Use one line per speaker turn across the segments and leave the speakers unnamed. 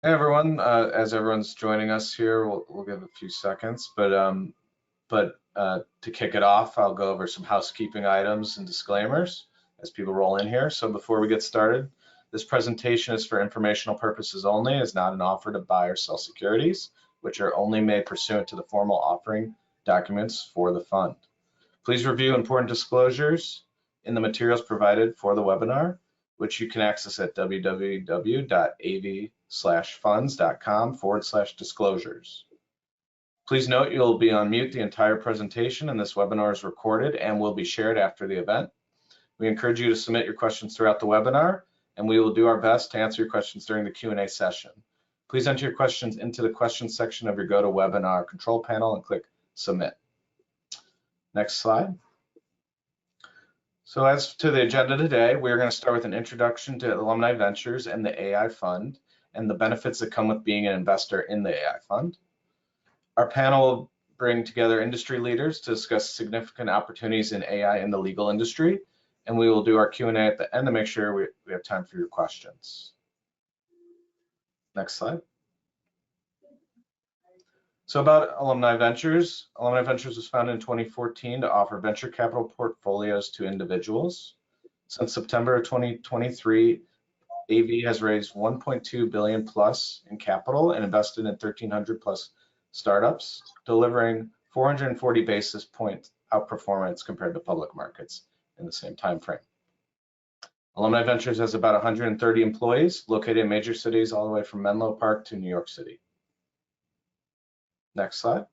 Hey everyone, as everyone's joining us here, we'll give a few seconds, but to kick it off, I'll go over some housekeeping items and disclaimers as people roll in here. So before we get started, this presentation is for informational purposes only, is not an offer to buy or sell securities, which are only made pursuant to the formal offering documents for the fund. Please review important disclosures in the materials provided for the webinar, which you can access at www.av/funds.com/disclosures. Please note you'll be on mute the entire presentation, and this webinar is recorded and will be shared after the event. We encourage you to submit your questions throughout the webinar, and we will do our best to answer your questions during the Q&A session. Please enter your questions into the questions section of your GoToWebinar control panel and click Submit. Next slide. So as to the agenda today, we're going to start with an introduction to Alumni Ventures and the AI Fund and the benefits that come with being an investor in the AI Fund. Our panel will bring together industry leaders to discuss significant opportunities in AI in the legal industry, and we will do our Q&A at the end to make sure we have time for your questions. Next slide. So about Alumni Ventures. Alumni Ventures was founded in 2014 to offer venture capital portfolios to individuals. Since September of 2023, AV has raised 1.2 billion plus in capital and invested in 1,300 plus startups, delivering 440 basis point outperformance compared to public markets in the same time frame. Alumni Ventures has about 130 employees located in major cities all the way from Menlo Park to New York City. Next slide.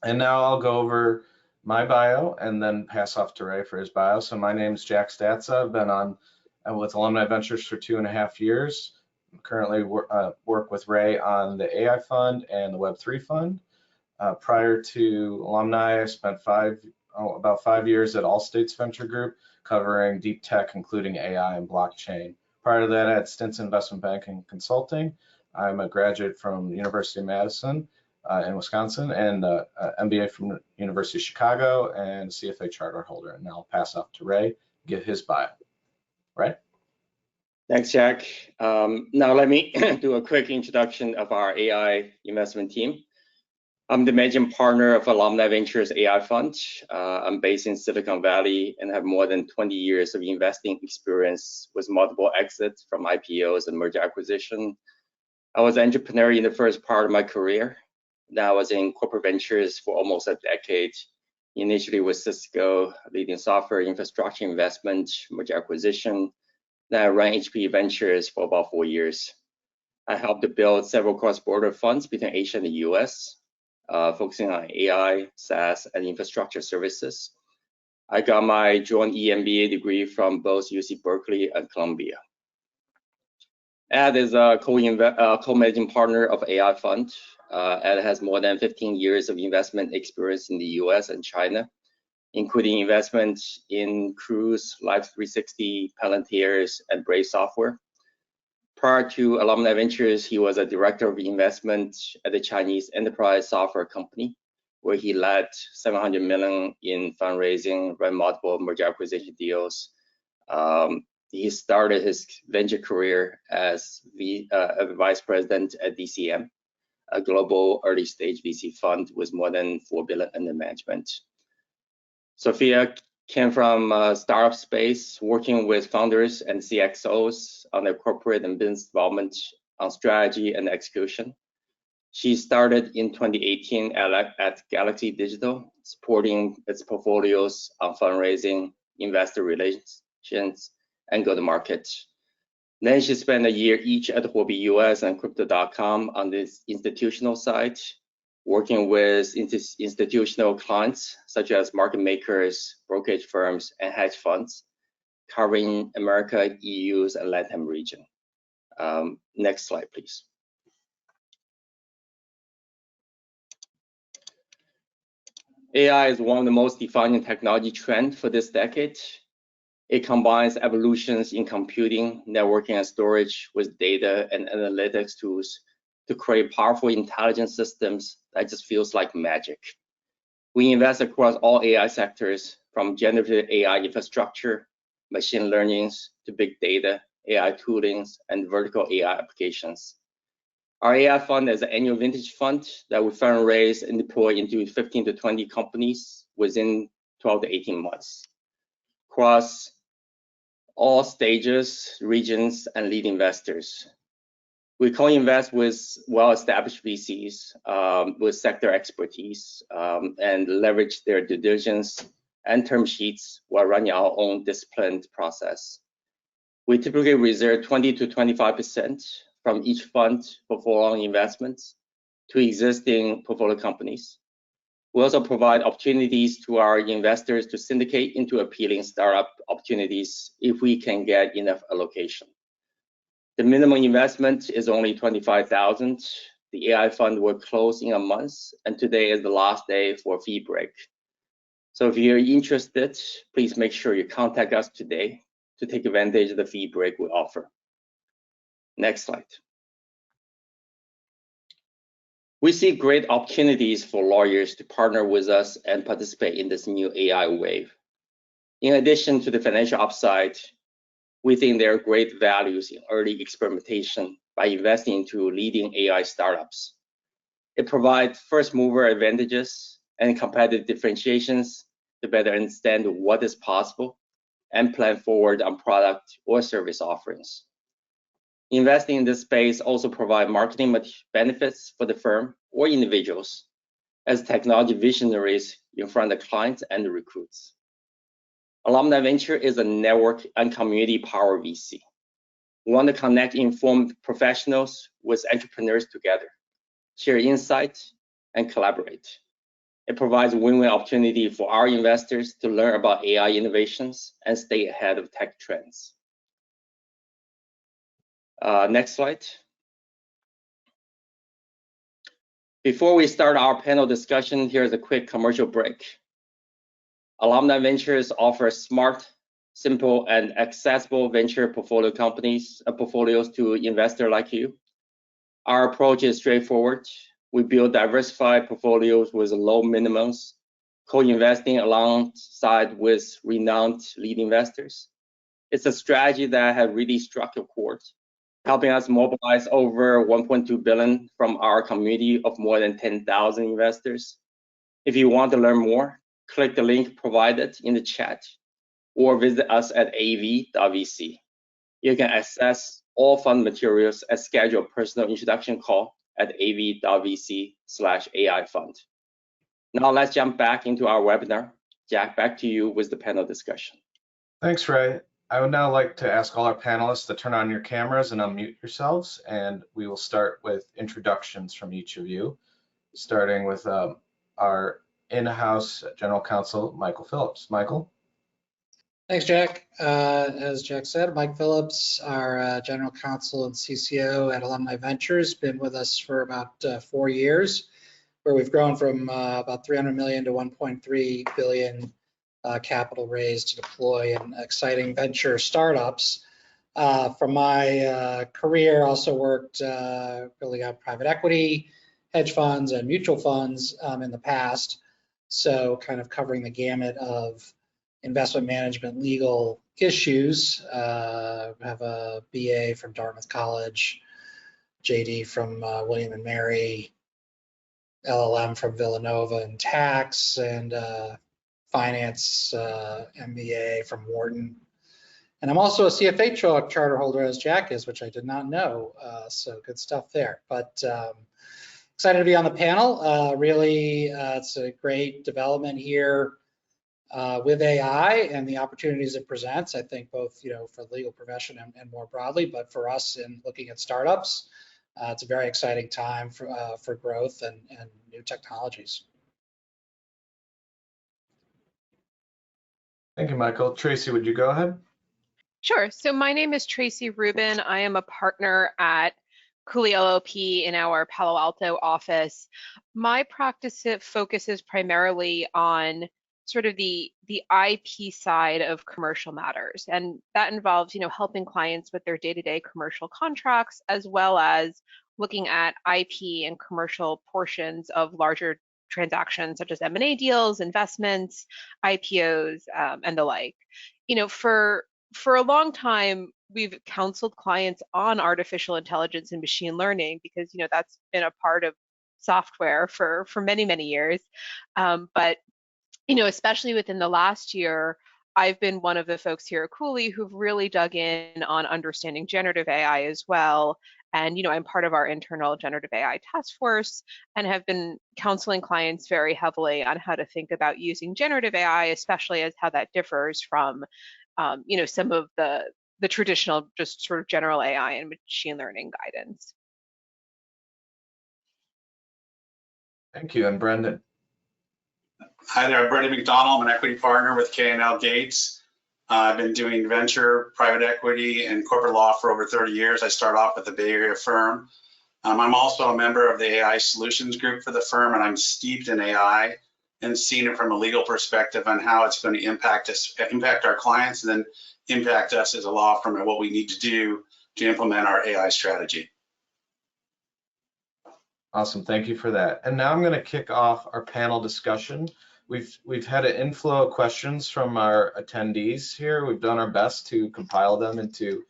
And now I'll go over my bio and then pass off to Ray for his bio. So my name is Jack Statza. I've been on with Alumni Ventures for 2.5 years. Currently work with Ray on the AI Fund and the Web3 Fund. Prior to Alumni, I spent about 5 years at Allstate's Venture Group, covering deep tech, including AI and blockchain. Prior to that, I had stints in investment banking and consulting. I'm a graduate from University of Madison in Wisconsin and MBA from University of Chicago and a CFA charter holder. And now I'll pass off to Ray, get his bio. Ray?
Thanks, Jack. Now let me do a quick introduction of our AI investment team. I'm the managing partner of Alumni Ventures AI Fund. I'm based in Silicon Valley and have more than 20 years of investing experience with multiple exits from IPOs and merger acquisition. I was an entrepreneur in the first part of my career. Now I was in corporate ventures for almost a decade, initially with Cisco, leading software infrastructure investment, merger acquisition. Then I ran HP Ventures for about 4 years. I helped to build several cross-border funds between Asia and the US, focusing on AI, SaaS, and infrastructure services. I got my joint EMBA degree from both UC Berkeley and Columbia. Ed is a co-managing partner of AI Fund. Ed has more than 15 years of investment experience in the US and China, including investments in Cruise, Life360, Palantirs, and Brave Software. Prior to Alumni Ventures, he was a director of investment at the Chinese enterprise software company, where he led 700 million in fundraising, ran multiple merger acquisition deals. He started his venture career as a vice president at DCM, a global early stage VC fund with more than 4 billion under management. Sophia came from startup space, working with founders and CXOs on their corporate and business development on strategy and execution. She started in 2018 at Galaxy Digital, supporting its portfolios on fundraising, investor relations, and go-to-market. Then she spent a year each at Huobi US and Crypto.com on this institutional side, working with institutional clients such as market makers, brokerage firms, and hedge funds, covering America, EU's, and LATAM region. Next slide, please. AI is one of the most defining technology trends for this decade. It combines evolutions in computing, networking, and storage with data and analytics tools to create powerful intelligent systems that just feels like magic. We invest across all AI sectors, from generative AI infrastructure, machine learning, to big data, AI toolings, and vertical AI applications. Our AI fund is an annual vintage fund that we fundraise and deploy into 15 to 20 companies within 12 to 18 months across all stages, regions, and lead investors. We co-invest with well-established VCs with sector expertise and leverage their due diligence and term sheets while running our own disciplined process. We typically reserve 20 to 25% from each fund for follow-on investments to existing portfolio companies. We also provide opportunities to our investors to syndicate into appealing startup opportunities if we can get enough allocation. The minimum investment is only $25,000. The AI fund will close in a month, and today is the last day for fee break. So if you're interested, please make sure you contact us today to take advantage of the fee break we offer. Next slide. We see great opportunities for lawyers to partner with us and participate in this new AI wave. In addition to the financial upside, we think there are great values in early experimentation by investing into leading AI startups. It provides first mover advantages and competitive differentiations to better understand what is possible and plan forward on product or service offerings. Investing in this space also provides marketing benefits for the firm or individuals as technology visionaries in front of clients and recruits. Alumni Venture is a network and community power VC. We want to connect informed professionals with entrepreneurs together, share insights, and collaborate. It provides a win-win opportunity for our investors to learn about AI innovations and stay ahead of tech trends. Next slide. Before we start our panel discussion, here's a quick commercial break. Alumni Ventures offers smart, simple, and accessible venture portfolios to investors like you. Our approach is straightforward. We build diversified portfolios with low minimums, co-investing alongside with renowned lead investors. It's a strategy that has really struck a chord, helping us mobilize over $1.2 billion from our community of more than 10,000 investors. If you want to learn more, click the link provided in the chat or visit us at av.vc. You can access all fund materials and schedule a personal introduction call at av.vc/AI fund. Now let's jump back into our webinar. Jack, back to you with the panel discussion.
Thanks, Ray. I would now like to ask all our panelists to turn on your cameras and unmute yourselves, and we will start with introductions from each of you, starting with our in-house general counsel, Michael Phillips. Michael?
Thanks, Jack. As Jack said, Mike Phillips, our general counsel and CCO at Alumni Ventures, been with us for about 4 years, where we've grown from about 300 million to 1.3 billion capital raised to deploy in exciting venture startups. From my career, also worked building out private equity, hedge funds, and mutual funds in the past. So kind of covering the gamut of investment management legal issues. Have a BA from Dartmouth College, JD from William and Mary, LLM from Villanova in tax, and finance MBA from Wharton. And I'm also a CFA charter holder, as Jack is, which I did not know. So good stuff there. But excited to be on the panel. Really, it's a great development here with AI and the opportunities it presents. I think both, for the legal profession and more broadly, but for us in looking at startups, it's a very exciting time for growth and new technologies.
Thank you, Michael. Tracy, would you go ahead?
Sure. So my name is Tracy Rubin. I am a partner at Cooley LLP in our Palo Alto office. My practice focuses primarily on sort of the IP side of commercial matters, and that involves helping clients with their day-to-day commercial contracts, as well as looking at IP and commercial portions of larger transactions such as M&A deals, investments, IPOs, and the like. For a long time, we've counseled clients on artificial intelligence and machine learning because that's been a part of software for many, many years. But especially within the last year, I've been one of the folks here at Cooley who've really dug in on understanding generative AI as well. And I'm part of our internal generative AI task force and have been counseling clients very heavily on how to think about using generative AI, especially as how that differs from some of the traditional just sort of general AI and machine learning guidance.
Thank you. And Brendan.
Hi there, I'm Brendan McDonald. I'm an equity partner with K&L Gates. I've been doing venture, private equity, and corporate law for over 30 years. I started off with a Bay Area firm. I'm also a member of the AI solutions group for the firm, and I'm steeped in AI and seeing it from a legal perspective on how it's going to impact our clients, and then impact us as a law firm and what we need to do to implement our AI strategy.
Awesome, thank you for that. And now I'm going to kick off our panel discussion. We've had an inflow of questions from our attendees here. We've done our best to compile them into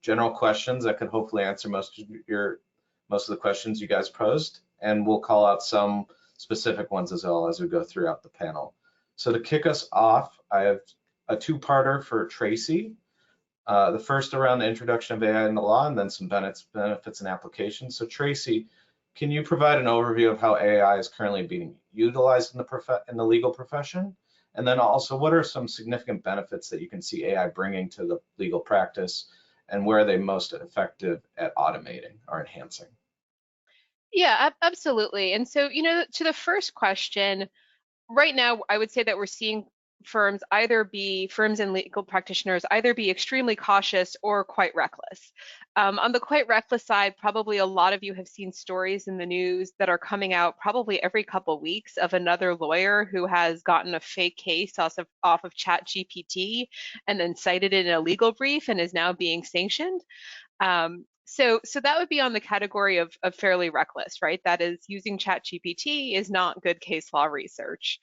general questions that could hopefully answer most of the questions you guys posed, and we'll call out some specific ones as well as we go throughout the panel. So to kick us off, I have a two-parter for Tracy. The first around the introduction of AI in the law, and then some benefits and applications. So Tracy, can you provide an overview of how AI is currently being utilized in the legal profession? And then also, what are some significant benefits that you can see AI bringing to the legal practice, and where are they most effective at automating or enhancing?
Yeah, absolutely. And so, to the first question, right now, I would say that we're seeing firms and legal practitioners either be extremely cautious or quite reckless. On the quite reckless side, probably a lot of you have seen stories in the news that are coming out probably every couple of weeks of another lawyer who has gotten a fake case off of ChatGPT and then cited it in a legal brief and is now being sanctioned. So that would be on the category of fairly reckless, right? That is, using ChatGPT is not good case law research.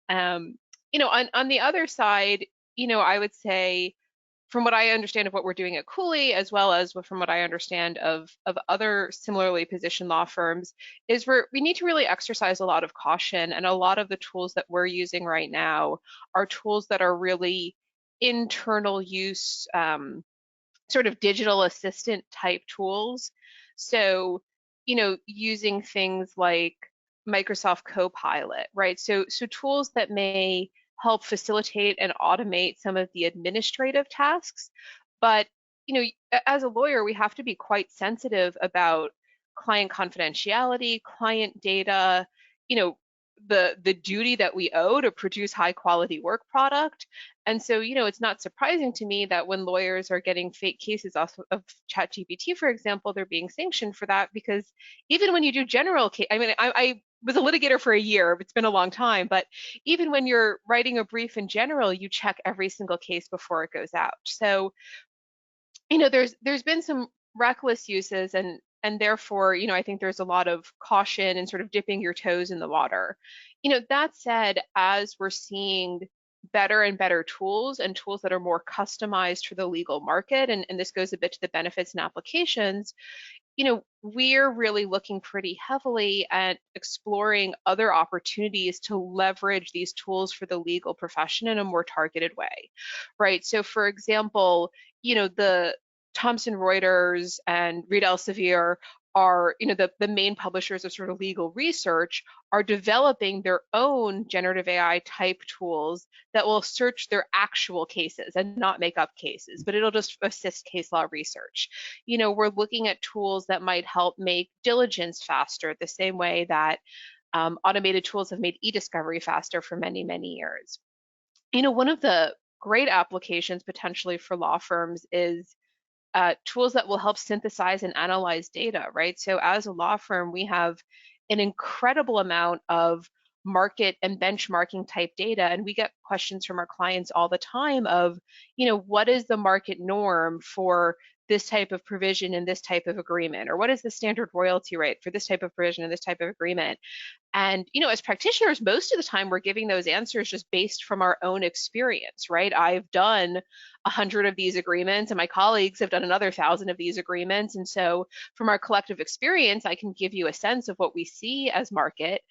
On the other side, I would say, from what I understand of what we're doing at Cooley, as well as from what I understand of other similarly positioned law firms, is we need to really exercise a lot of caution. And a lot of the tools that we're using right now are tools that are really internal use, sort of digital assistant type tools. So, using things like Microsoft Copilot, right? So tools that may help facilitate and automate some of the administrative tasks. But, as a lawyer, we have to be quite sensitive about client confidentiality, client data, the duty that we owe to produce high quality work product. And so, it's not surprising to me that when lawyers are getting fake cases off of ChatGPT, for example, they're being sanctioned for that, because even when you do general case, I was a litigator for a year, it's been a long time, but even when you're writing a brief in general, you check every single case before it goes out. So, there's been some reckless uses, and therefore, I think there's a lot of caution and sort of dipping your toes in the water. That said, as we're seeing better and better tools and tools that are more customized for the legal market, and this goes a bit to the benefits and applications, we're really looking pretty heavily at exploring other opportunities to leverage these tools for the legal profession in a more targeted way, right? So for example, the Thomson Reuters and Reed Elsevier are, the main publishers of sort of legal research, are developing their own generative AI type tools that will search their actual cases and not make up cases, but it'll just assist case law research. We're looking at tools that might help make diligence faster, the same way that automated tools have made e-discovery faster for many, many years. One of the great applications potentially for law firms is tools that will help synthesize and analyze data, right? So as a law firm, we have an incredible amount of market and benchmarking type data, and we get questions from our clients all the time of, what is the market norm for this type of provision in this type of agreement? Or what is the standard royalty rate for this type of provision in this type of agreement? And, as practitioners, most of the time we're giving those answers just based from our own experience, right? I've done 100 of these agreements and my colleagues have done another 1,000 of these agreements. And so from our collective experience, I can give you a sense of what we see as market.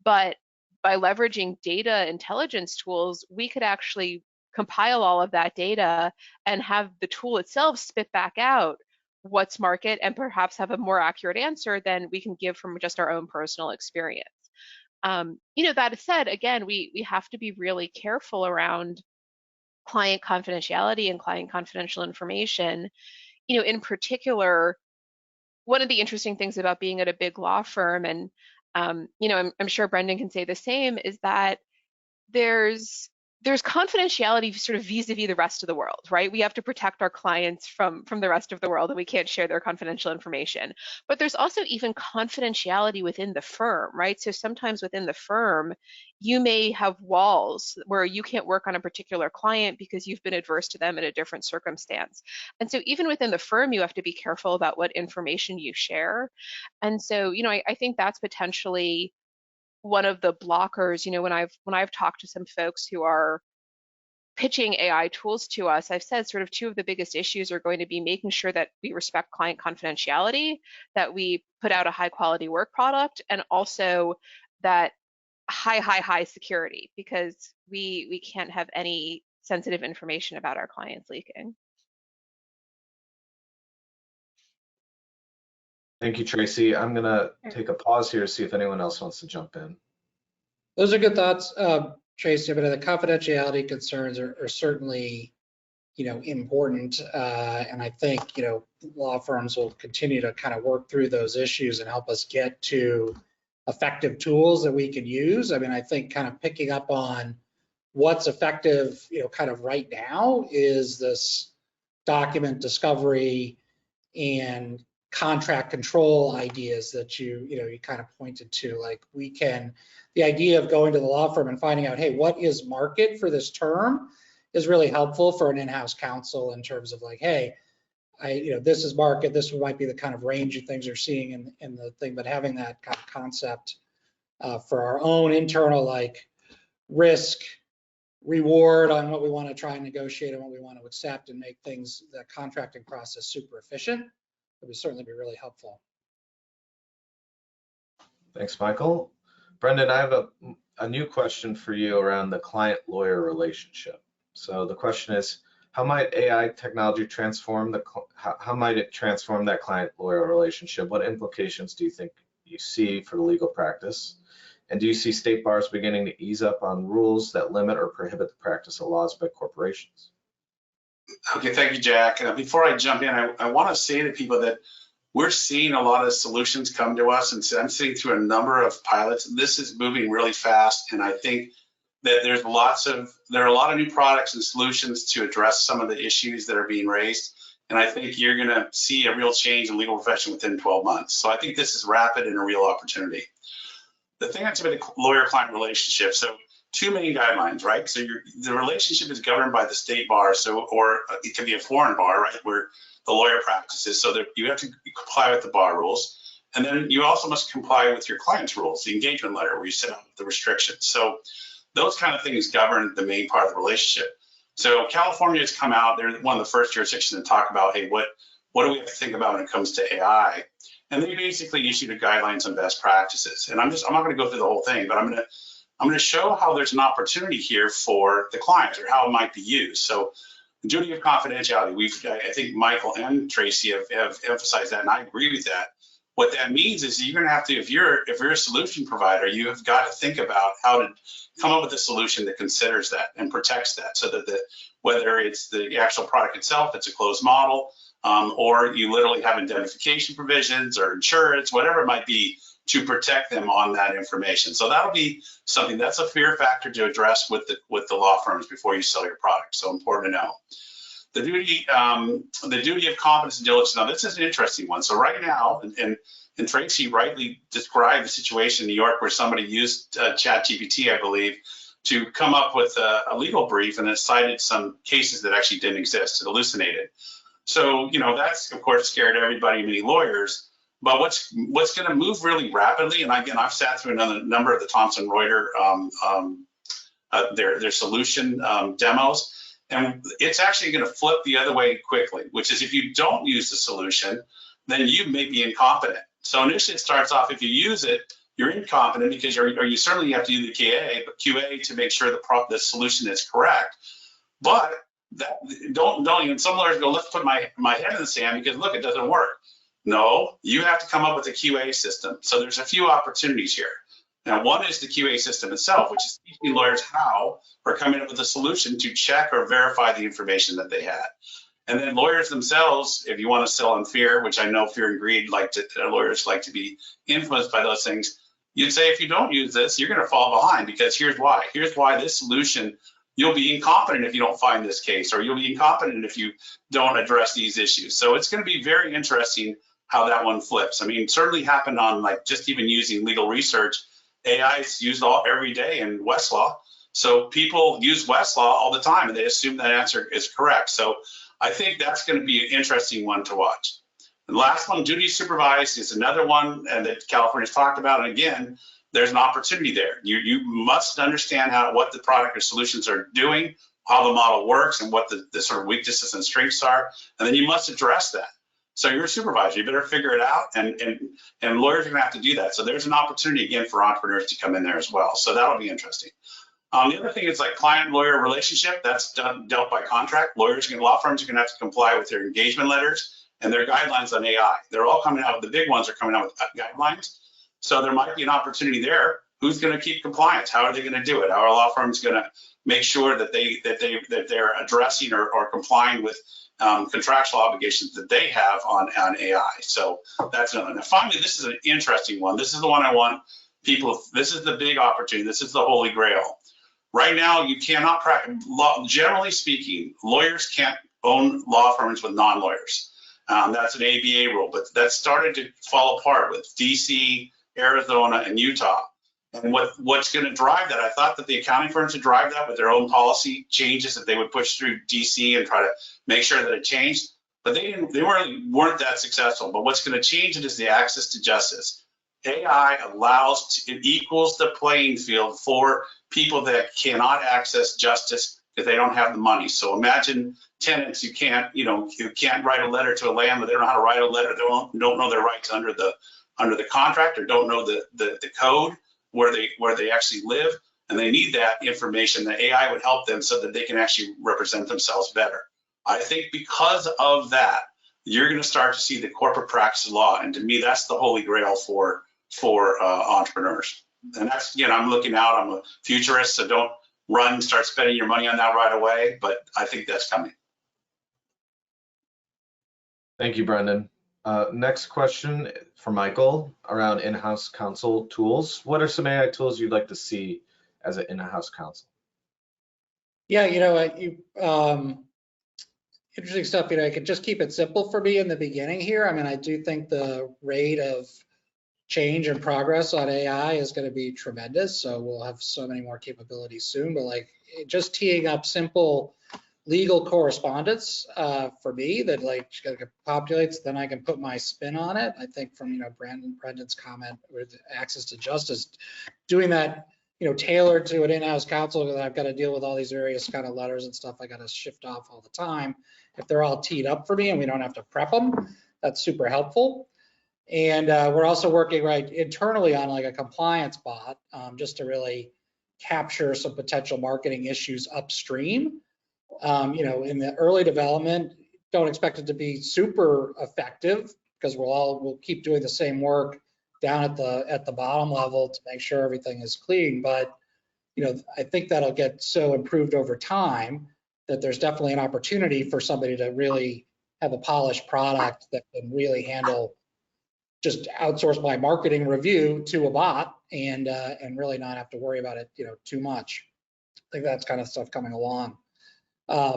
But by leveraging data intelligence tools, we could actually compile all of that data and have the tool itself spit back out what's market and perhaps have a more accurate answer than we can give from just our own personal experience. That said, again, we have to be really careful around client confidentiality and client confidential information. In particular, one of the interesting things about being at a big law firm, and I'm sure Brendan can say the same, is that there's confidentiality sort of vis-a-vis the rest of the world, right? We have to protect our clients from the rest of the world, and we can't share their confidential information. But there's also even confidentiality within the firm, right? So sometimes within the firm, you may have walls where you can't work on a particular client because you've been adverse to them in a different circumstance. And so even within the firm, you have to be careful about what information you share. And so, I think that's potentially one of the blockers. When I've talked to some folks who are pitching AI tools to us, I've said sort of two of the biggest issues are going to be making sure that we respect client confidentiality, that we put out a high quality work product, and also that high security, because we can't have any sensitive information about our clients leaking.
Thank you, Tracy. I'm going to take a pause here to see if anyone else wants to jump in.
Those are good thoughts, Tracy. But the confidentiality concerns are certainly, important. And I think, law firms will continue to kind of work through those issues and help us get to effective tools that we can use. I mean, I think kind of picking up on what's effective, kind of right now is this document discovery and contract control ideas that you kind of pointed to. Like the idea of going to the law firm and finding out, hey, what is market for this term is really helpful for an in-house counsel in terms of like, hey, this is market, this might be the kind of range of things you're seeing in the thing, but having that kind of concept for our own internal like risk reward on what we want to try and negotiate and what we want to accept and make things, the contracting process, super efficient. It would certainly be really helpful.
Thanks, Michael. Brendan, I have a new question for you around the client-lawyer relationship. So the question is, how might AI technology transform how might it transform that client-lawyer relationship? What implications do you think you see for the legal practice? And do you see state bars beginning to ease up on rules that limit or prohibit the practice of laws by corporations?
Okay, thank you, Jack. Before I jump in, I want to say to people that we're seeing a lot of solutions come to us, and so I'm sitting through a number of pilots. This is moving really fast, and I think that there are a lot of new products and solutions to address some of the issues that are being raised. And I think you're going to see a real change in the legal profession within 12 months. So I think this is rapid and a real opportunity. The thing that's about the lawyer-client relationship, so two main guidelines, right? So the relationship is governed by the state bar, or it can be a foreign bar, right, where the lawyer practices, so that you have to comply with the bar rules. And then you also must comply with your client's rules, the engagement letter, where you set up the restrictions. So those kind of things govern the main part of the relationship. So California has come out, they're one of the first jurisdictions to talk about, hey, what do we have to think about when it comes to AI? And they basically issued a guidelines on best practices. And I'm not going to go through the whole thing, but I'm going to show how there's an opportunity here for the client or how it might be used. So the duty of confidentiality, I think Michael and Tracy have emphasized that, and I agree with that. What that means is you're going to have to, if you're a solution provider, you have got to think about how to come up with a solution that considers that and protects that, so that whether it's the actual product itself, it's a closed model, or you literally have indemnification provisions or insurance, whatever it might be, to protect them on that information. So that'll be something that's a fear factor to address with the law firms before you sell your product. So important to know. The duty of competence and diligence. Now this is an interesting one. So right now, and Tracy rightly described the situation in New York where somebody used ChatGPT, I believe, to come up with a legal brief, and it cited some cases that actually didn't exist. It hallucinated. So, that's of course scared everybody, many lawyers. But what's going to move really rapidly, and again, I've sat through another number of the Thomson Reuters their solution demos, and it's actually going to flip the other way quickly, which is if you don't use the solution, then you may be incompetent. So initially it starts off, if you use it, you're incompetent because you certainly have to do the QA to make sure the solution is correct. But don't even, some lawyers go, let's put my head in the sand because look, it doesn't work. No, you have to come up with a QA system. So there's a few opportunities here. Now, one is the QA system itself, which is teaching lawyers how or coming up with a solution to check or verify the information that they had. And then lawyers themselves, if you want to sell in fear, which I know fear and greed lawyers like to be influenced by those things, you'd say if you don't use this, you're going to fall behind because here's why. Here's why this solution, you'll be incompetent if you don't find this case, or you'll be incompetent if you don't address these issues. So it's going to be very interesting how that one flips. I mean, it certainly happened on like just even using legal research. AI is used every day in Westlaw. So people use Westlaw all the time and they assume that answer is correct. So I think that's going to be an interesting one to watch. The last one, duty supervised, is another one that California's talked about. And again, there's an opportunity there. You must understand what the product or solutions are doing, how the model works, and what the sort of weaknesses and strengths are. And then you must address that. So you're a supervisor, you better figure it out, and lawyers are gonna have to do that. So there's an opportunity again for entrepreneurs to come in there as well. So that'll be interesting. The other thing is like client-lawyer relationship, that's dealt by contract. Law firms are gonna have to comply with their engagement letters and their guidelines on AI. They're all coming out, the big ones are coming out with guidelines. So there might be an opportunity there. Who's gonna keep compliance? How are they gonna do it? How are law firms gonna make sure that they're addressing or complying with contractual obligations that they have on AI. So that's another. Now, finally, this is an interesting one. This is the one I want people, this is the big opportunity. This is the holy grail. Right now, you cannot practice, generally speaking, lawyers can't own law firms with non-lawyers. That's an ABA rule, but that started to fall apart with DC, Arizona, and Utah. And what's going to drive that? I thought that the accounting firms would drive that with their own policy changes that they would push through DC and try to make sure that it changed. But they weren't that successful. But what's going to change it is the access to justice. AI it equals the playing field for people that cannot access justice because they don't have the money. So imagine tenants you can't write a letter to a landlord. They don't know how to write a letter. They don't know their rights under the contract, or don't know the code where they actually live, and they need that information. The AI would help them so that they can actually represent themselves better. I think because of that, you're going to start to see the corporate practice of law, and to me, that's the holy grail for entrepreneurs. And that's, I'm looking out. I'm a futurist, so don't start spending your money on that right away. But I think that's coming.
Thank you, Brendan. Next question for Michael around in-house counsel tools. What are some AI tools you'd like to see as an in-house counsel?
Yeah, interesting stuff. I could just keep it simple for me in the beginning here. I mean, I do think the rate of change and progress on AI is going to be tremendous. So we'll have so many more capabilities soon. But like just teeing up simple legal correspondence for me that like populates, then I can put my spin on it. I think from Brendan's comment with access to justice, doing that tailored to an in-house counsel, that I've got to deal with all these various kind of letters and stuff I got to shift off all the time. If they're all teed up for me and we don't have to prep them, that's super helpful. And we're also working internally on like a compliance bot just to really capture some potential marketing issues upstream. In the early development, don't expect it to be super effective because we'll keep doing the same work down at the bottom level to make sure everything is clean. But I think that'll get so improved over time that there's definitely an opportunity for somebody to really have a polished product that can really handle, just outsource my marketing review to a bot and really not have to worry about it too much. I think that's kind of stuff coming along.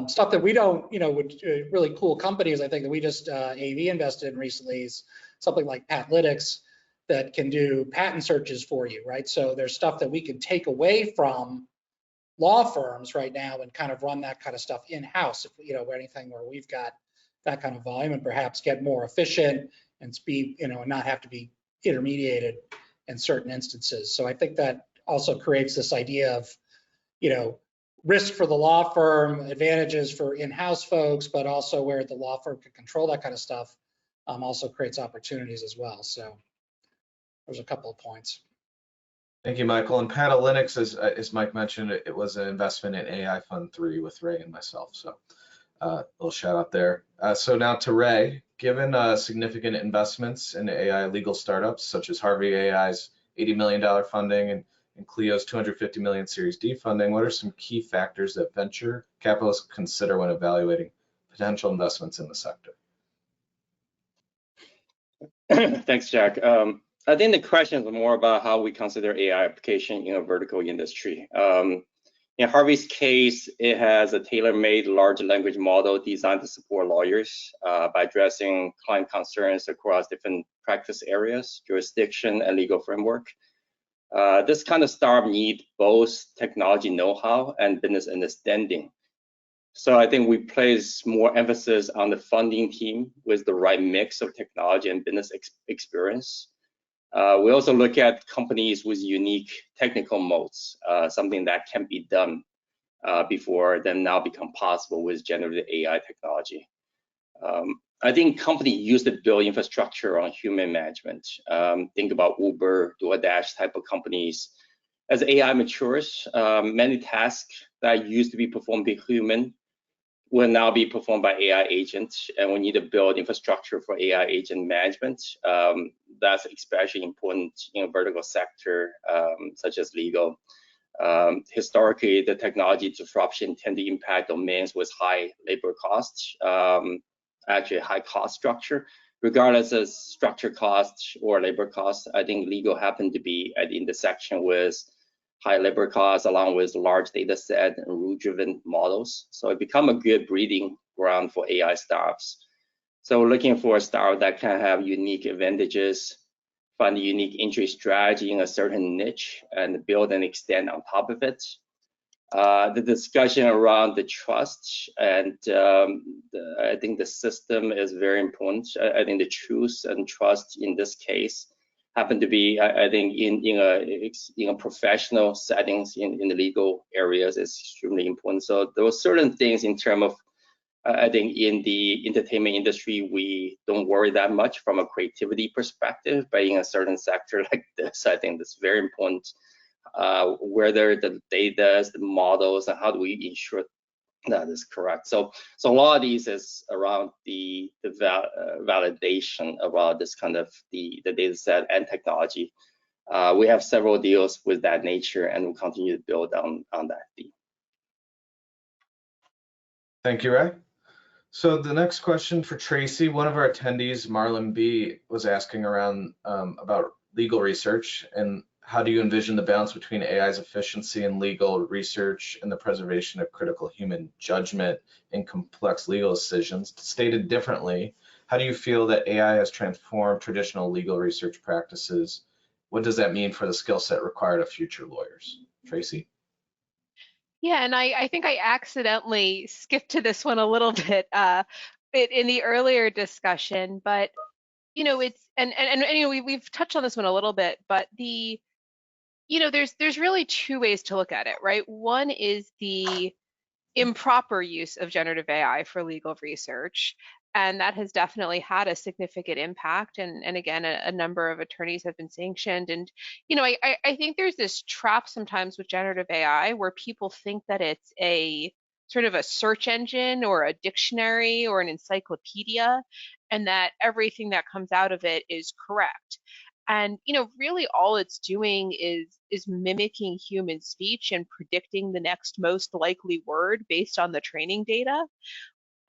Stuff that we don't, with really cool companies, I think that we just AV invested in recently is something like Panelists that can do patent searches for you, right? So there's stuff that we can take away from law firms right now and kind of run that kind of stuff in-house, if anything where we've got that kind of volume and perhaps get more efficient and be, and not have to be intermediated in certain instances. So I think that also creates this idea of, risk for the law firm, advantages for in-house folks, but also where the law firm can control that kind of stuff, also creates opportunities as well. So there's a couple of points.
Thank you, Michael. And Panelists, as Mike mentioned, it was an investment in AI Fund 3 with Ray and myself. So a little shout out there. So now to Ray, given significant investments in AI legal startups such as Harvey AI's $80 million funding and Clio's $250 million Series D funding, what are some key factors that venture capitalists consider when evaluating potential investments in the sector?
Thanks, Jack. I think the question is more about how we consider AI application in a vertical industry. In Harvey's case, it has a tailor-made large language model designed to support lawyers by addressing client concerns across different practice areas, jurisdiction, and legal framework. This kind of startup need both technology know-how and business understanding. So I think we place more emphasis on the funding team with the right mix of technology and business experience. We also look at companies with unique technical moats, something that can be done before then now become possible with generative AI technology. I think companies used to build infrastructure on human management. Think about Uber, DoorDash type of companies. As AI matures, many tasks that used to be performed by human will now be performed by AI agents, and we need to build infrastructure for AI agent management. That's especially important in a vertical sector such as legal. Historically, the technology disruption tend to impact domains with high labor costs, actually high cost structure. Regardless of structure costs or labor costs, I think legal happened to be at the intersection with high labor costs along with large data set and rule-driven models. So it become a good breeding ground for AI startups. So we're looking for a startup that can have unique advantages, find a unique entry strategy in a certain niche, and build and extend on top of it. The discussion around the trust and I think the system is very important. I think the truth and trust in this case happen to be, I think, in a professional settings in the legal areas is extremely important. So there were certain things in terms of, I think, in the entertainment industry, we don't worry that much from a creativity perspective, but in a certain sector like this, I think that's very important. Whether the data, the models, and how do we ensure that is correct. So a lot of these is around the validation about this kind of the data set and technology. We have several deals with that nature, and we'll continue to build on that theme.
Thank you, Ray. So the next question for Tracy, one of our attendees, Marlon B, was asking around about legal research and how do you envision the balance between AI's efficiency in legal research and the preservation of critical human judgment in complex legal decisions? Stated differently, how do you feel that AI has transformed traditional legal research practices? What does that mean for the skill set required of future lawyers? Tracy?
Yeah, and I think I accidentally skipped to this one a little bit in the earlier discussion, but it's we've touched on this one a little bit, but there's really two ways to look at it, right? One is the improper use of generative AI for legal research, and that has definitely had a significant impact. And again, a number of attorneys have been sanctioned. And I think there's this trap sometimes with generative AI where people think that it's a sort of a search engine or a dictionary or an encyclopedia, and that everything that comes out of it is correct. And really all it's doing is mimicking human speech and predicting the next most likely word based on the training data.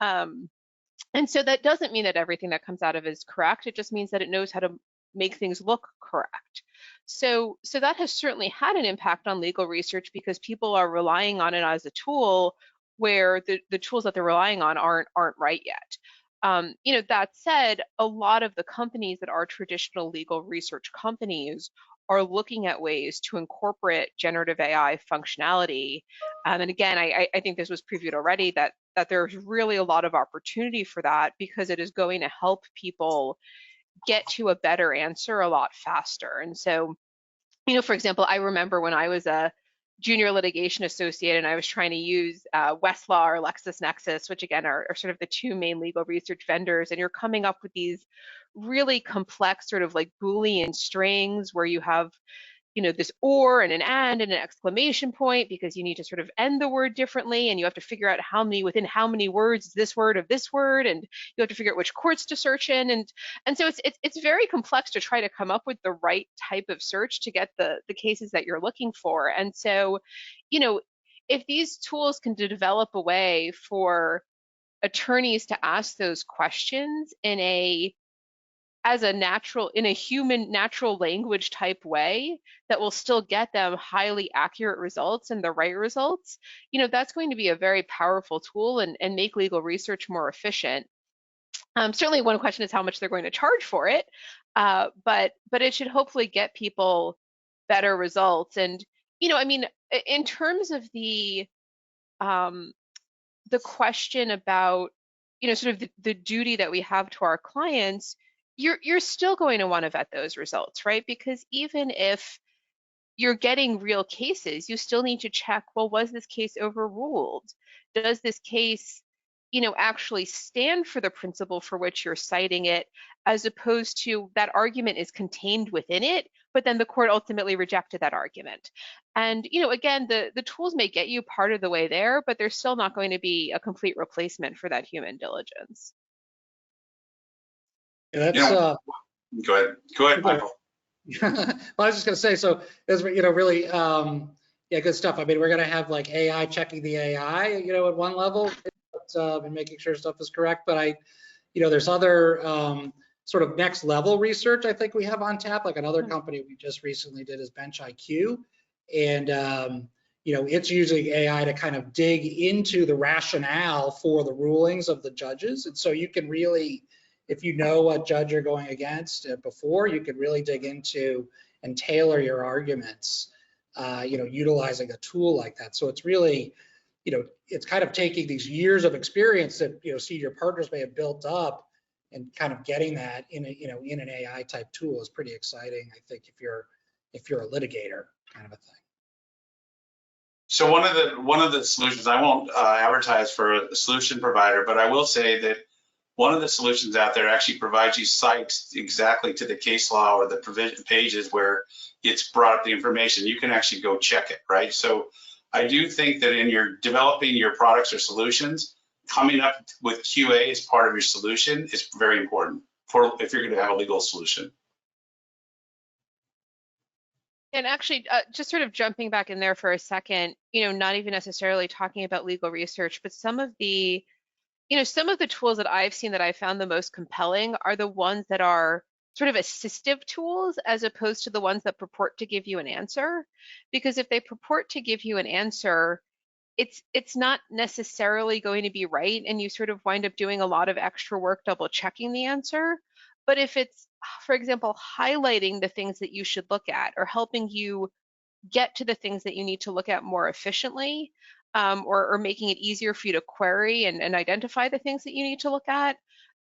And so that doesn't mean that everything that comes out of it is correct. It just means that it knows how to make things look correct. So that has certainly had an impact on legal research because people are relying on it as a tool where the tools that they're relying on aren't right yet. That said, a lot of the companies that are traditional legal research companies are looking at ways to incorporate generative AI functionality. And again, I think this was previewed already that that there's really a lot of opportunity for that, because it is going to help people get to a better answer a lot faster. And so, for example, I remember when I was a junior litigation associate and I was trying to use Westlaw or LexisNexis, which again are sort of the two main legal research vendors, and you're coming up with these really complex sort of like Boolean strings where you have this or and an and an exclamation point, because you need to sort of end the word differently, and you have to figure out within how many words is this word of this word, and you have to figure out which courts to search in, and so it's very complex to try to come up with the right type of search to get the cases that you're looking for. And so, if these tools can develop a way for attorneys to ask those questions in a human natural language type way that will still get them highly accurate results and the right results, that's going to be a very powerful tool and make legal research more efficient. Certainly one question is how much they're going to charge for it, but it should hopefully get people better results. And, in terms of the question about, sort of the duty that we have to our clients, you're still going to want to vet those results, right? Because even if you're getting real cases, you still need to check, well, was this case overruled? Does this case, actually stand for the principle for which you're citing it, as opposed to that argument is contained within it, but then the court ultimately rejected that argument. And, again, the tools may get you part of the way there, but they're still not going to be a complete replacement for that human diligence.
Yeah, that's
Go ahead, Michael.
Well, I was just going to say, so it's really good stuff. I mean, we're going to have like AI checking the AI, at one level, and making sure stuff is correct. But there's other sort of next level research I think we have on tap. Like another company we just recently did is Bench IQ, and it's using AI to kind of dig into the rationale for the rulings of the judges, and so you can really, if you know what judge you're going against before, you can really dig into and tailor your arguments, utilizing a tool like that. So it's really, it's kind of taking these years of experience that, senior partners may have built up and kind of getting that in an AI type tool is pretty exciting, I think, if you're a litigator kind of a thing.
So one of the solutions, I won't advertise for a solution provider, but I will say that one of the solutions out there actually provides you sites exactly to the case law or the provision pages where it's brought up the information. You can actually go check it, right? So I do think that in your developing your products or solutions, coming up with QA as part of your solution is very important for if you're going to have a legal solution.
And actually, just sort of jumping back in there for a second, not even necessarily talking about legal research, but some of the tools that I've seen that I found the most compelling are the ones that are sort of assistive tools, as opposed to the ones that purport to give you an answer. Because if they purport to give you an answer, it's not necessarily going to be right, and you sort of wind up doing a lot of extra work double checking the answer. But if it's, for example, highlighting the things that you should look at, or helping you get to the things that you need to look at more efficiently, or making it easier for you to query and identify the things that you need to look at,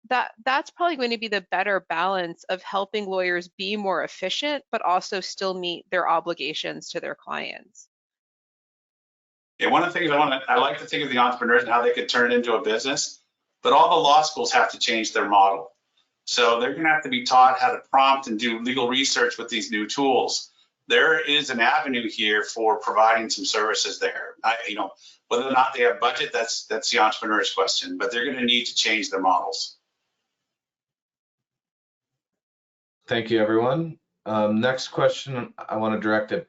that's probably going to be the better balance of helping lawyers be more efficient, but also still meet their obligations to their clients.
Yeah, one of the things I like to think of the entrepreneurs and how they could turn it into a business, but all the law schools have to change their model. So they're going to have to be taught how to prompt and do legal research with these new tools. There is an avenue here for providing some services there. Whether or not they have budget, that's the entrepreneur's question, but they're going to need to change their models.
Thank you, everyone. Next question I want to direct at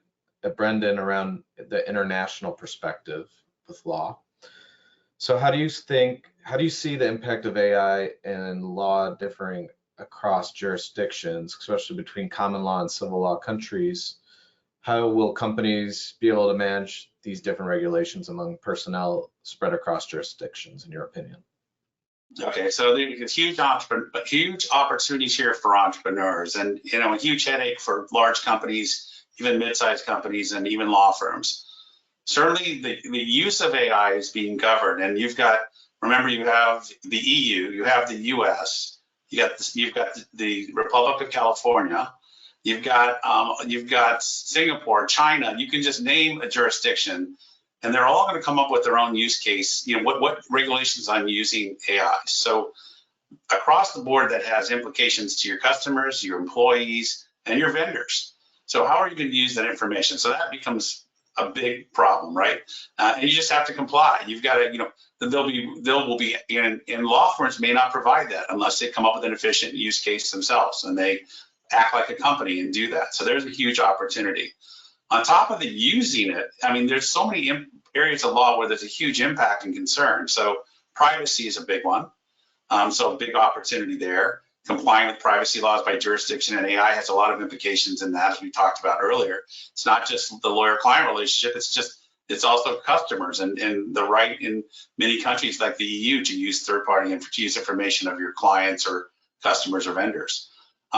Brendan around the international perspective with law. So how do you see the impact of AI and law differing across jurisdictions, especially between common law and civil law countries? How will companies be able to manage these different regulations among personnel spread across jurisdictions, in your opinion?
Okay, so there's huge opportunities here for entrepreneurs, and a huge headache for large companies, even mid-sized companies, and even law firms. Certainly, the use of AI is being governed, and you've got remember you have the EU, you have the US, you've got the Republic of California, you've got Singapore, China. You can just name a jurisdiction, and they're all going to come up with their own use case. You know, what regulations on using AI. So across the board, that has implications to your customers, your employees, and your vendors. So how are you going to use that information? So that becomes a big problem, right? And you just have to comply. You've got to, you know, there will be, and law firms may not provide that unless they come up with an efficient use case themselves and they act like a company and do that. So there's a huge opportunity. On top of the using it, I mean, there's so many areas of law where there's a huge impact and concern. So privacy is a big one. So a big opportunity there. Complying with privacy laws by jurisdiction, and AI has a lot of implications in that, as we talked about earlier. It's not just the lawyer-client relationship, it's also customers and the right in many countries like the EU to use third-party and to use information of your clients or customers or vendors.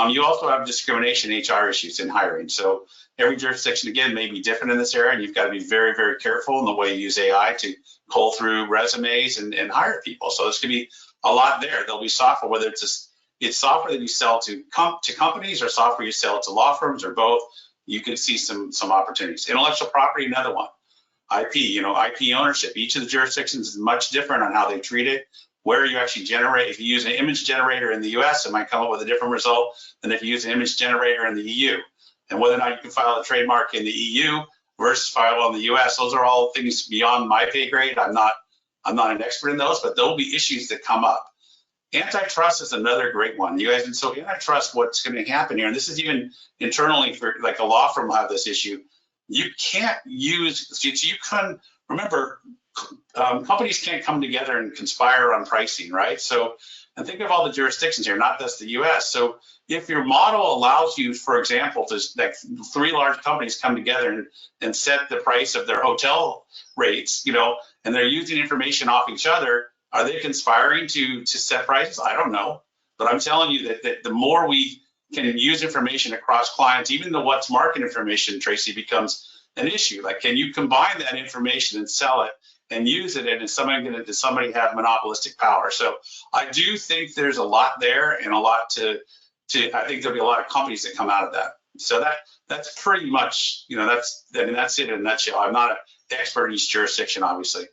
You also have discrimination HR issues in hiring. So every jurisdiction, again, may be different in this area, and you've got to be very, very careful in the way you use AI to cull through resumes and hire people. So there's going to be a lot there. There'll be software, whether it's software that you sell to companies or software you sell to law firms or both. You can see some opportunities. Intellectual property, another one. IP, IP ownership. Each of the jurisdictions is much different on how they treat it. Where you actually generate, if you use an image generator in the US, it might come up with a different result than if you use an image generator in the EU. And whether or not you can file a trademark in the EU versus file in the US, those are all things beyond my pay grade. I'm not an expert in those, but there'll be issues that come up. Antitrust is another great one, you guys. And so antitrust, what's going to happen here, and this is even internally for like a law firm will have this issue. You can't use, so you couldn't, remember, companies can't come together and conspire on pricing, right? So, and think of all the jurisdictions here, not just the US. So if your model allows you, for example, to like 3 large companies come together and set the price of their hotel rates, and they're using information off each other, are they conspiring to set prices? I don't know, but I'm telling you that the more we can use information across clients, even the what's market information, Tracy, becomes an issue. Like, can you combine that information and sell it and use it, and does somebody have monopolistic power? So I do think there's a lot there and a lot to I think there'll be a lot of companies that come out of that. So that's pretty much, that's it in a nutshell. I'm not an expert in each jurisdiction, obviously.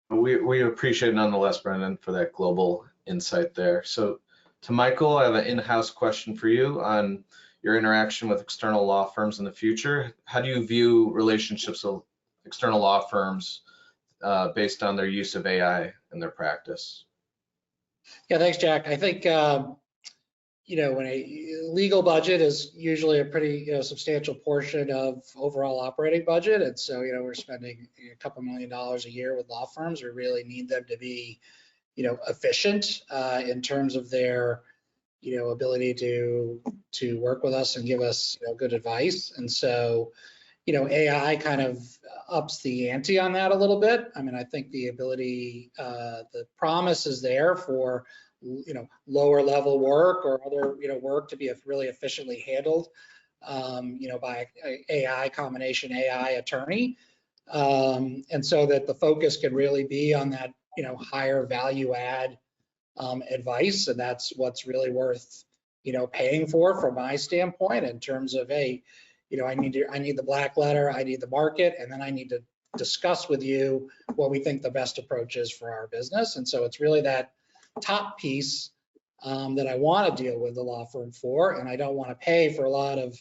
We appreciate it nonetheless, Brendan, for that global insight there. So to Michael, I have an in-house question for you on your interaction with external law firms in the future. How do you view relationships with external law firms based on their use of AI in their practice?
Yeah, thanks, Jack. I think, when a legal budget is usually a pretty substantial portion of overall operating budget, and so we're spending a couple $1 million a year with law firms. We really need them to be efficient in terms of their ability to work with us and give us good advice. And so AI kind of ups the ante on that a little bit. I mean, I think the ability, the promise is there for lower level work or other work to be really efficiently handled by AI, combination AI attorney, and so that the focus can really be on that higher value add advice, and that's what's really worth paying for from my standpoint, in terms of, hey, I need the black letter, I need the market, and then I need to discuss with you what we think the best approach is for our business. And so it's really that top piece that I want to deal with the law firm for, and I don't want to pay for a lot of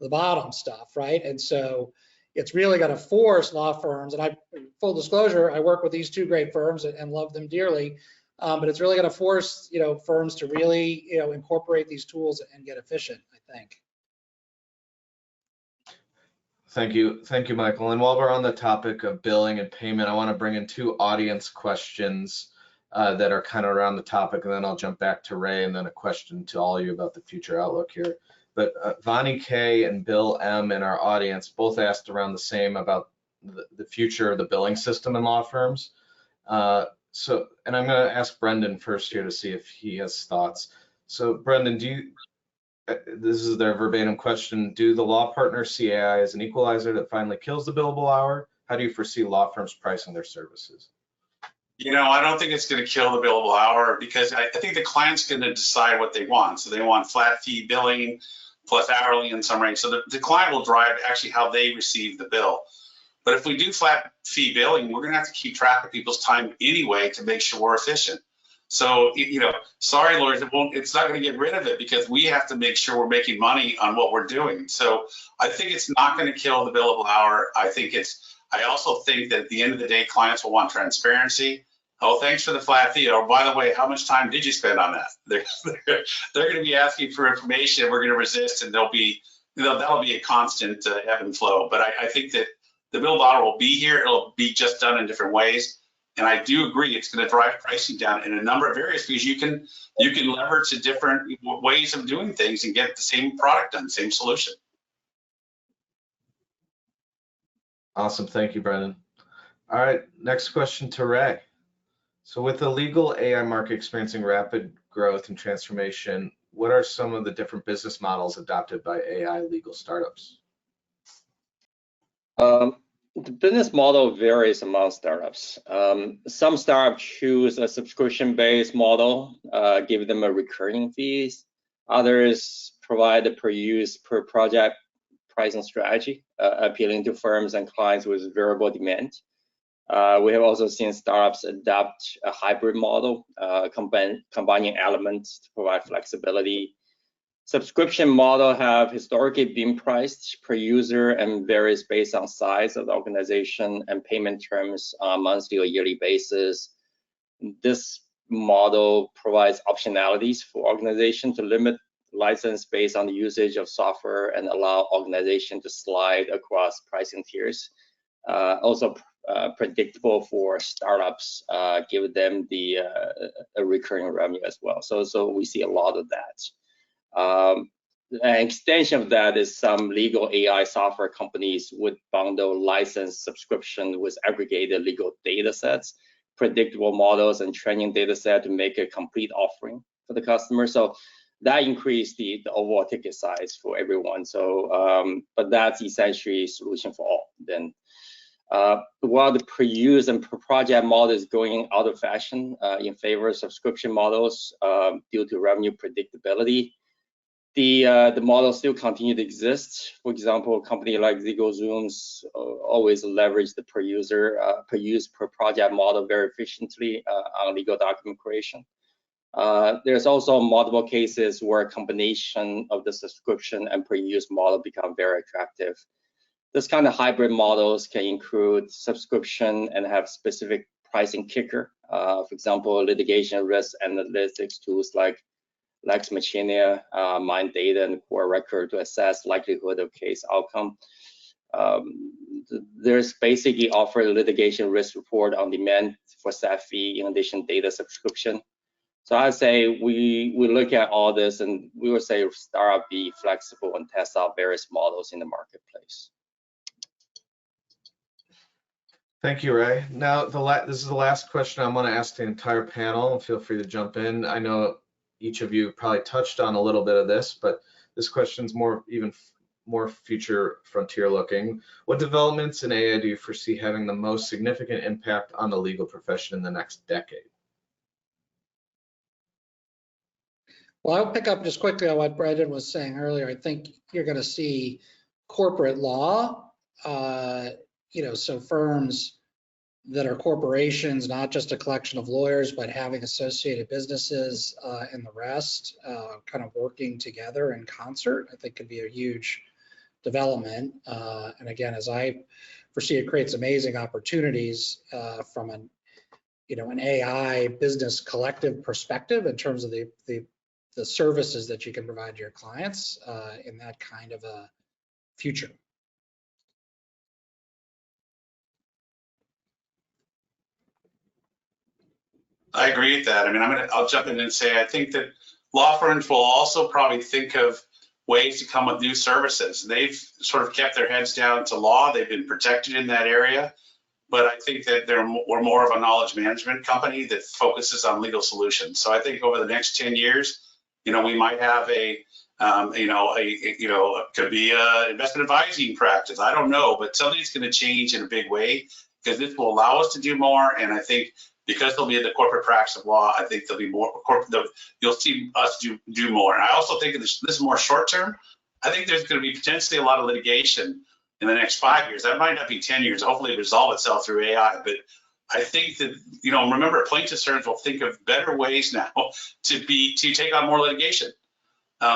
the bottom stuff, right? And so it's really going to force law firms, and full disclosure, I work with these 2 great firms and love them dearly, but it's really going to force firms to really incorporate these tools and get efficient, I think.
Thank you, Michael. And while we're on the topic of billing and payment, I want to bring in 2 audience questions that are kind of around the topic, and then I'll jump back to Ray, and then a question to all of you about the future outlook here. But Vonnie K and Bill M in our audience both asked around the same about the future of the billing system in law firms. And I'm going to ask Brendan first here to see if he has thoughts. So Brendan, this is their verbatim question, do the law partners see AI as an equalizer that finally kills the billable hour? How do you foresee law firms pricing their services?
I don't think it's going to kill the billable hour, because I think the client's going to decide what they want. So they want flat fee billing plus hourly in some range. So the client will drive actually how they receive the bill. But if we do flat fee billing, we're going to have to keep track of people's time anyway to make sure we're efficient. So, sorry, lawyers, it's not going to get rid of it, because we have to make sure we're making money on what we're doing. So I think it's not going to kill the billable hour. I also think that at the end of the day, clients will want transparency. Oh, thanks for the flat fee. Or by the way, how much time did you spend on that? They're going to be asking for information. We're going to resist, and that'll be a constant ebb and flow. But I think that the billable hour will be here. It'll be just done in different ways. And I do agree it's going to drive pricing down in a number of areas, because you can leverage the different ways of doing things and get the same product done, same solution.
Awesome. Thank you, Brendan. All right, next question to Ray. So with the legal AI market experiencing rapid growth and transformation, what are some of the different business models adopted by AI legal startups?
The business model varies among startups. Some startups choose a subscription-based model, give them a recurring fees. Others provide a per use, per project pricing strategy, appealing to firms and clients with variable demand. We have also seen startups adopt a hybrid model, combining elements to provide flexibility. Subscription model have historically been priced per user and varies based on size of the organization and payment terms on a monthly or yearly basis. This model provides optionalities for organizations to limit license based on the usage of software and allow organization to slide across pricing tiers. Also predictable for startups, give them a recurring revenue as well. So we see a lot of that. An extension of that is some legal AI software companies would bundle license subscription with aggregated legal data sets, predictable models, and training data set to make a complete offering for the customer. So that increased the overall ticket size for everyone. So, but that's essentially a solution for all. Then, while the per use and per project model is going out of fashion in favor of subscription models due to revenue predictability, the models still continue to exist. For example, a company like LegalZoom's always leverage the per use per project model very efficiently on legal document creation. There's also multiple cases where a combination of the subscription and per use model become very attractive. This kind of hybrid models can include subscription and have specific pricing kicker. For example, litigation risk analytics tools like Lex Machina, mine data and core record to assess likelihood of case outcome. There's basically offer a litigation risk report on demand for set fee in addition data subscription. So I'd say we look at all this and we would say startup be flexible and test out various models in the marketplace.
Thank you, Ray. Now, this is the last question I'm going to ask the entire panel. Feel free to jump in. I know each of you probably touched on a little bit of this, but this question's even more future frontier looking. What developments in AI do you foresee having the most significant impact on the legal profession in the next decade?
Well, I'll pick up just quickly on what Brendan was saying earlier. I think you're going to see corporate law, so firms that are corporations, not just a collection of lawyers, but having associated businesses and the rest kind of working together in concert, I think could be a huge development. And again, as I foresee, it creates amazing opportunities from an AI business collective perspective in terms of the services that you can provide to your clients in that kind of a future.
I agree with that. I mean, I'll jump in and say, I think that law firms will also probably think of ways to come with new services. They've sort of kept their heads down to law. They've been protected in that area. But I think that we're more of a knowledge management company that focuses on legal solutions. So I think over the next 10 years, we might have could be an investment advising practice. I don't know, but something's going to change in a big way because this will allow us to do more. And I think because they'll be in the corporate practice of law, I think there'll be more you'll see us do more. And I also think this is more short term. I think there's going to be potentially a lot of litigation in the next 5 years. That might not be 10 years. Hopefully, it resolve itself through AI. But I think that, remember, plaintiffs' firms will think of better ways now to take on more litigation,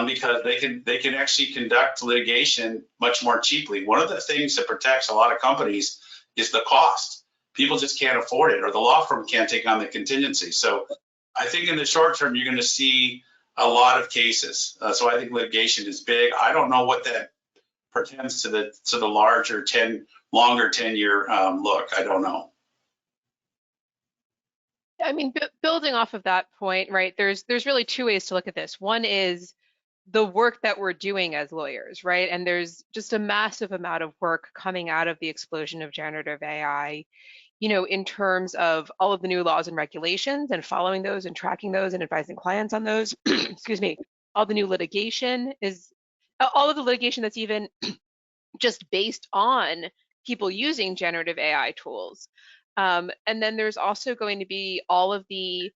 because they can actually conduct litigation much more cheaply. One of the things that protects a lot of companies is the cost. People just can't afford it, or the law firm can't take on the contingency. So I think in the short term, you're going to see a lot of cases. So I think litigation is big. I don't know what that portends to the larger longer 10-year look. I don't know.
I mean, building off of that point, right, there's really two ways to look at this. One is the work that we're doing as lawyers, right? And there's just a massive amount of work coming out of the explosion of generative AI, in terms of all of the new laws and regulations and following those and tracking those and advising clients on those. Excuse me. All the new litigation all of the litigation that's even just based on people using generative AI tools. And then there's also going to be all of the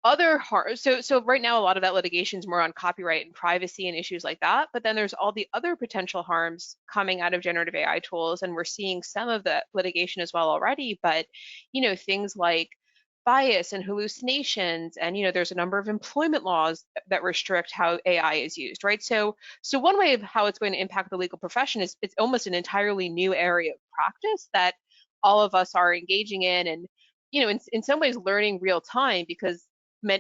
other so right now a lot of that litigation is more on copyright and privacy and issues like that, but then there's all the other potential harms coming out of generative AI tools, and we're seeing some of the litigation as well already. But things like bias and hallucinations, and there's a number of employment laws that restrict how AI is used, right? So one way of how it's going to impact the legal profession is it's almost an entirely new area of practice that all of us are engaging in, and in some ways learning real time, because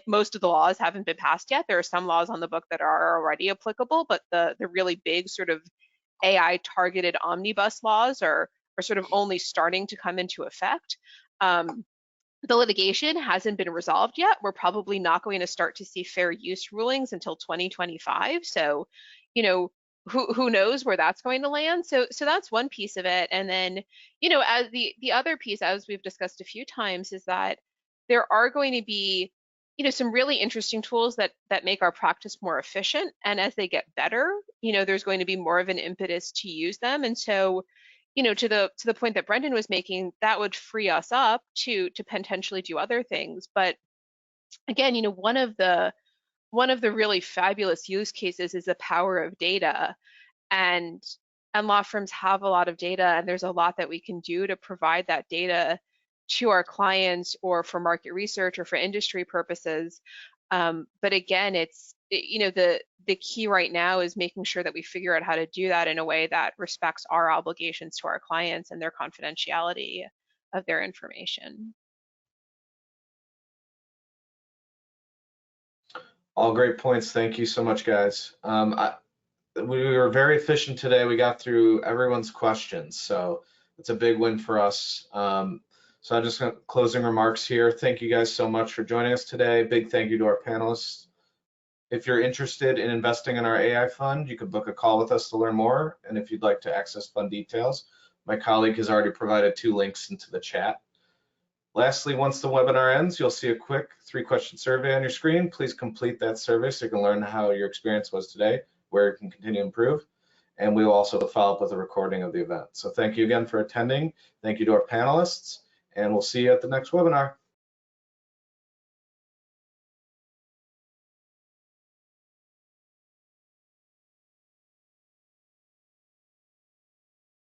most of the laws haven't been passed yet. There are some laws on the book that are already applicable, but the really big sort of AI targeted omnibus laws are sort of only starting to come into effect. The litigation hasn't been resolved yet. We're probably not going to start to see fair use rulings until 2025. So, who knows where that's going to land. So that's one piece of it. And then, as the other piece, as we've discussed a few times, is that there are going to be some really interesting tools that make our practice more efficient. And as they get better, there's going to be more of an impetus to use them. And so, to the point that Brendan was making, that would free us up to potentially do other things. But again, one of the really fabulous use cases is the power of data, and law firms have a lot of data, and there's a lot that we can do to provide that data to our clients, or for market research, or for industry purposes. But again, the key right now is making sure that we figure out how to do that in a way that respects our obligations to our clients and their confidentiality of their information.
All great points. Thank you so much, guys. We were very efficient today. We got through everyone's questions, so it's a big win for us. So I'm just going to closing remarks here. Thank you guys so much for joining us today. Big thank you to our panelists. If you're interested in investing in our AI fund, you can book a call with us to learn more. And if you'd like to access fund details, my colleague has already provided 2 links into the chat. Lastly, once the webinar ends, you'll see a quick 3-question survey on your screen. Please complete that survey so you can learn how your experience was today, where you can continue to improve. And we will also follow up with a recording of the event. So thank you again for attending. Thank you to our panelists, and we'll see you at the next webinar.